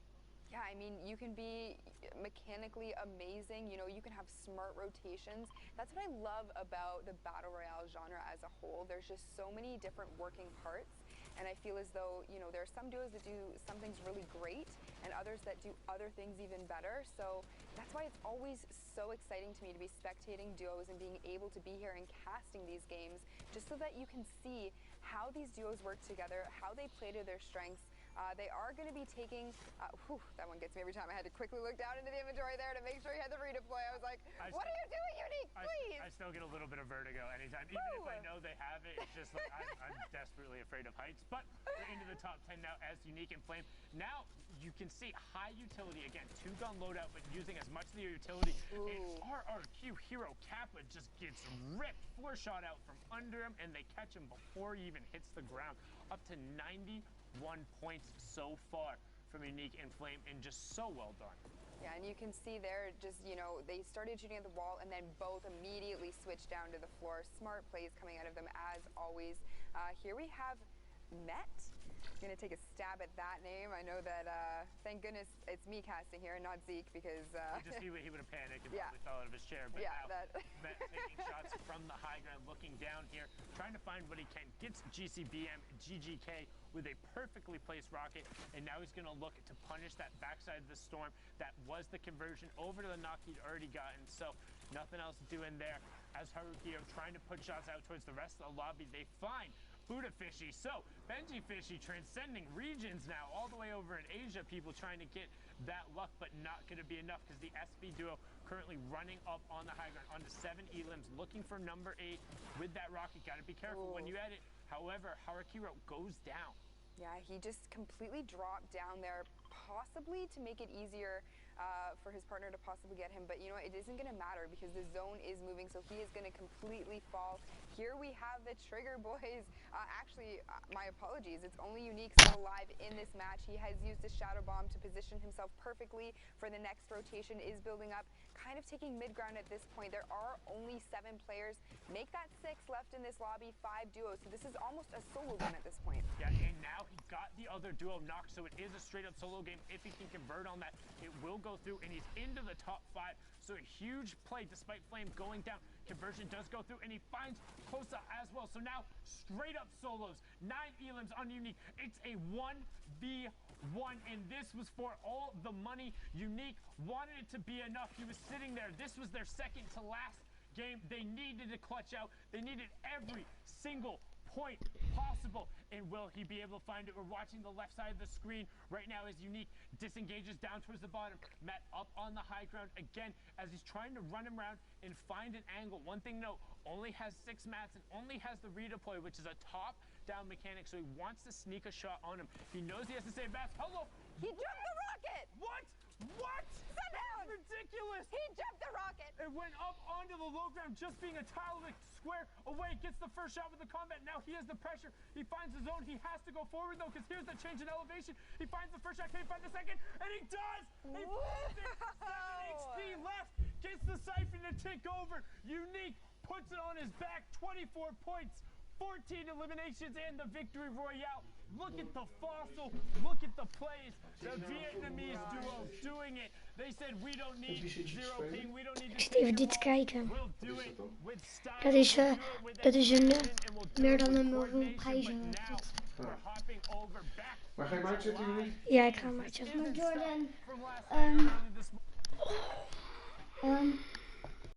Yeah, I mean, you can be mechanically amazing. You know, you can have smart rotations. That's what I love about the Battle Royale genre as a whole. There's just so many different working parts. And I feel as though, you know, there are some duos that do some things really great and others that do other things even better. So that's why it's always so exciting to me to be spectating duos and being able to be here and casting these games, just so that you can see how these duos work together, how they play to their strengths, They are going to be taking, that one gets me every time. I had to quickly look down into the inventory there to make sure he had the redeploy. I was like, what are you doing, Unique, please? I still get a little bit of vertigo anytime. Even if I know they have it, it's just like I'm desperately afraid of heights. But we're into the top 10 now as Unique and Flame. Now you can see high utility. Again, 2-gun loadout, but using as much of the utility. And RRQ hero Kappa just gets ripped. 4 shot out from under him, and they catch him before he even hits the ground. Up to 91 points so far from Unique and Flame, and just so well done. Yeah, and you can see there, just, you know, they started shooting at the wall and then both immediately switched down to the floor. Smart plays coming out of them as always. Here we have Met. I'm going to take a stab at that name. I know that, thank goodness it's me casting here and not Zeke, because... he would have panicked and probably fell out of his chair. But now, Met taking shots from the high ground, looking down here, trying to find what he can. Gets GCBM, GGK with a perfectly placed rocket, and now he's going to look to punish that backside of the storm. That was the conversion over to the knock he'd already gotten, so nothing else to do in there. As Haruki trying to put shots out towards the rest of the lobby, they find Buddha Fishy. So Benji Fishy transcending regions now all the way over in Asia. People trying to get that luck, but not going to be enough because the SB duo currently running up on the high ground onto 7 elims, looking for number 8 with that rocket. Got to be careful when you edit. However, Harakiro goes down. Yeah, he just completely dropped down there, possibly to make it easier for his partner to possibly get him. But you know what? It isn't going to matter because the zone is moving, so he is going to completely fall. Here we have the Trigger boys. Actually, my apologies. It's only Unique still alive in this match. He has used a Shadow Bomb to position himself perfectly for the next rotation. Is building up, kind of taking mid-ground at this point. There are only 7 players. Make that 6 left in this lobby, 5 duos. So this is almost a solo win at this point. Yeah, and now he got the other duo knocked, so it is a straight-up solo game. If he can convert on that, it will go through, and he's into the top 5. So a huge play despite Flame going down. Conversion does go through, and he finds Kosa as well. So now straight-up solos, 9 elims on Unique. It's a 1v1, and this was for all the money. Unique wanted it to be enough. He was sitting there. This was their second to last game. They needed to clutch out. They needed every single point possible, and will he be able to find it? We're watching the left side of the screen right now as Unique disengages down towards the bottom. Met up on the high ground again as he's trying to run him around and find an angle. One thing note, only has 6 mats and only has the redeploy, which is a top-down mechanic, so he wants to sneak a shot on him. He knows he has to save mats. Hello! He jumped the rocket! What? What? Sit down! That's ridiculous! He jumped the rocket! It went up onto the low ground, just being a tile of a square away. Gets the first shot with the combat. Now he has the pressure. He finds the zone. He has to go forward, though, because here's the change in elevation. He finds the first shot. Can he find the second? And he does! He finds it! 7 XP left. Gets the siphon to tick over. Unique puts it on his back. 24 points. 14 eliminations and the victory royale. Look at the fossil. Look at the plays. The Vietnamese duo doing it. They said we don't need 0 ping. We don't need to Even dit kijken. We'll do it with style. Dat is een meer dan een miljoen prijzen. We're hopping over back. Waar ga je maar zitten, jullie? Ja, ik ga maar zetten. From last Jordan, night, um,